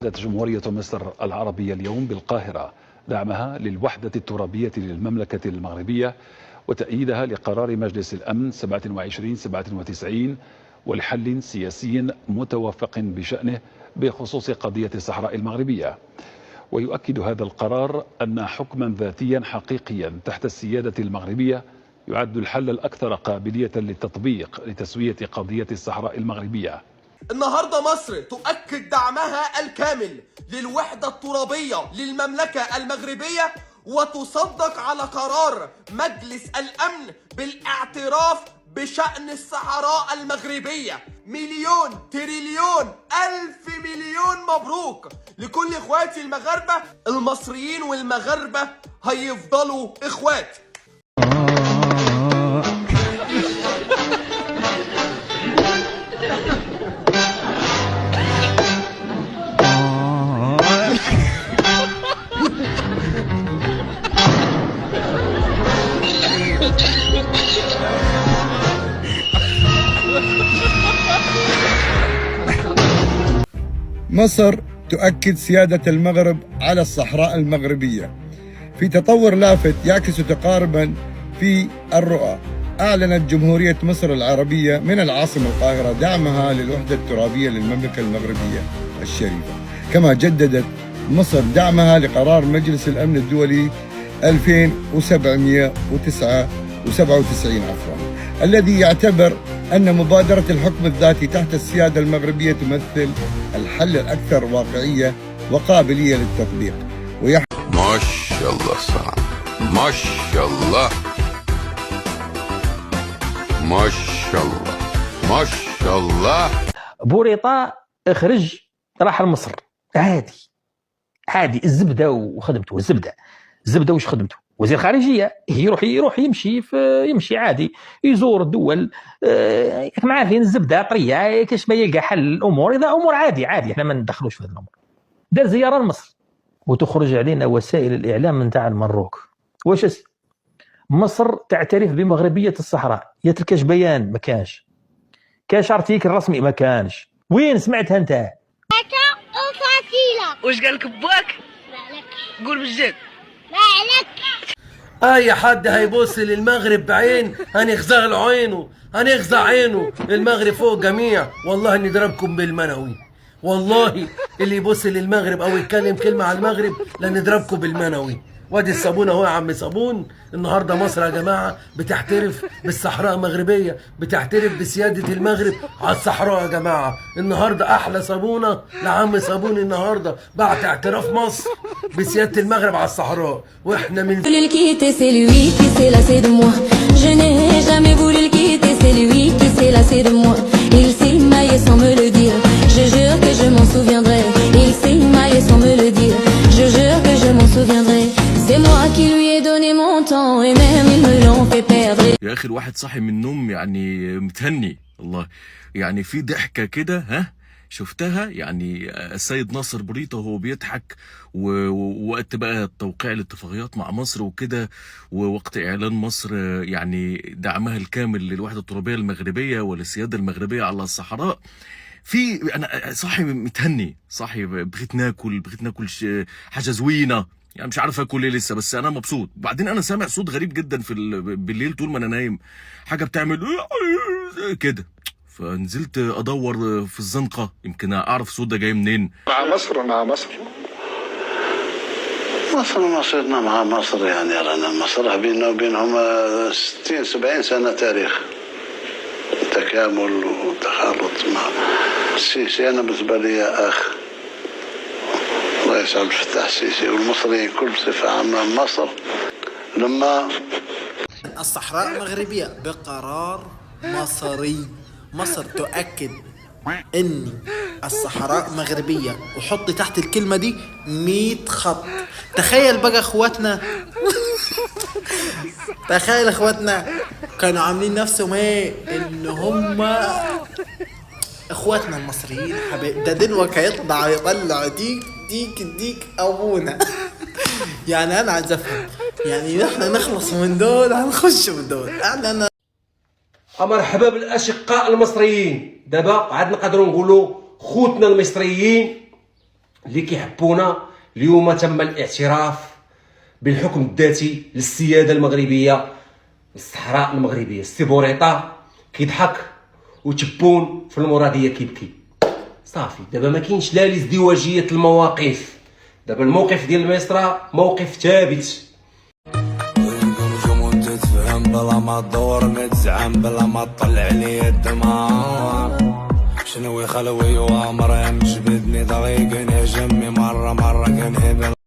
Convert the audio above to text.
أعلنت جمهورية مصر العربية اليوم بالقاهرة دعمها للوحدة الترابية للمملكة المغربية وتأييدها لقرار مجلس الأمن 2797 ولحل سياسي متوافق بشأنه بخصوص قضية الصحراء المغربية. ويؤكد هذا القرار أن حكما ذاتيا حقيقيا تحت السيادة المغربية يعد الحل الأكثر قابلية للتطبيق لتسوية قضية الصحراء المغربية. النهاردة مصر تؤكد دعمها الكامل للوحدة الترابية للمملكة المغربية وتصدق على قرار مجلس الأمن بالاعتراف بشأن الصحراء المغربية. مليون تريليون ألف مليون مبروك لكل إخواتي المغاربة. المصريين والمغاربة هيفضلوا إخوات. مصر تؤكد سيادة المغرب على الصحراء المغربية في تطور لافت يعكس تقاربا في الرؤى. أعلنت جمهورية مصر العربية من العاصمة القاهرة دعمها للوحدة الترابية للمملكة المغربية الشريفة، كما جددت مصر دعمها لقرار مجلس الأمن الدولي 2797 الذي يعتبر أن مبادرة الحكم الذاتي تحت السيادة المغربية تمثل الحل الأكثر واقعية وقابلية للتطبيق. ما شاء الله صح، ما شاء الله، ما شاء الله، ما شاء الله. بوريطة خرج راح لمصر عادي الزبدة وخدمته. الزبدة وش خدمته؟ وزير خارجية يروح يمشي عادي يزور الدول. كما عارفين الزبدة طرية كاش ما يلقى حل الأمور. إذا أمور عادي احنا ما ندخلوش في هذه الأمور. دار زيارة لمصر وتخرج علينا وسائل الإعلام من تاع المروك. واش مصر تعترف بمغربية الصحراء؟ يا تلكاش بيان ما كانش، كاش ارتيكل رسمي ما كانش. وين سمعتها انت؟ هكا وفصيلة. واش قالك باك؟ معلكش. قول بالجد. معلك. اي حد هيبص للمغرب بعين هنخزع له عينه، هنخزع عينه. المغرب فوق جميع، والله نضربكم بالمنوي. والله اللي يبص للمغرب او يتكلم كلمه على المغرب لنضربكم بالمنوي. وادي الصابون اهو يا عم صابون. النهارده مصر يا جماعه بتعترف بالصحراء المغربيه، بتعترف بسياده المغرب على الصحراء يا جماعه. النهارده احلى صابونه لعم صابون النهارده بعد اعتراف مصر بسياده المغرب على الصحراء. واحنا من يا اخي الواحد صاحي من النوم يعني متهني والله. يعني في ضحكه كده شفتها. يعني السيد ناصر بوريطة وهو بيضحك ووقت بقى توقيع الاتفاقيات مع مصر وكده، ووقت اعلان مصر يعني دعمها الكامل للوحده الترابيه المغربيه وللسياده المغربيه على الصحراء. انا صاحي متهني، صاحي بغيت ناكل حاجه زوينه. يعني مش عارف اكل ايه لسه، بس انا مبسوط. وبعدين انا سامع صوت غريب جدا بالليل طول ما انا نايم، حاجه بتعمل كده. فنزلت ادور في الزنقه يمكن اعرف الصوت ده جاي منين. مع مصر مصيرنا مع مصر. يعني رانا مصر بيننا وبينهم 60-70 سنه تاريخ تكامل وتخالط مع السيسي. انا بالنسبه لي اخ الله يسعد الفتاح السيسي والمصريين كل بصفه عامه. مصر لما الصحراء المغربية بقرار مصري. مصر تؤكد ان الصحراء مغربية وحط تحت الكلمة دي 100 خط. تخيل بقى اخواتنا تخيل اخواتنا كانوا عاملين نفسهم ان هم اخواتنا المصريين حبايب. ده دلوقتي يطلع ديك ابونا. يعني انا عايز افهم، يعني نحن نخلص من دول هنخش من دول. انا مرحبا بالاشقاء المصريين. دابا عاد نقدروا نقولوا خوتنا المصريين اللي كيحبونا. اليوم تم الاعتراف بالحكم الذاتي للسياده المغربيه، الصحراء المغربيه. السي بوريطه كيضحك وتبون في المراديه كيبكي. صافي دابا ما كاينش لا لازدواجيه المواقف. دابا الموقف ديال مصر موقف ثابت. تتفهم بلا ما تدور، ما تزعم بلا ما تطلع لي الدمار. شنو خلوي وامر مجبدني طريق نجمي مرة كنهبل.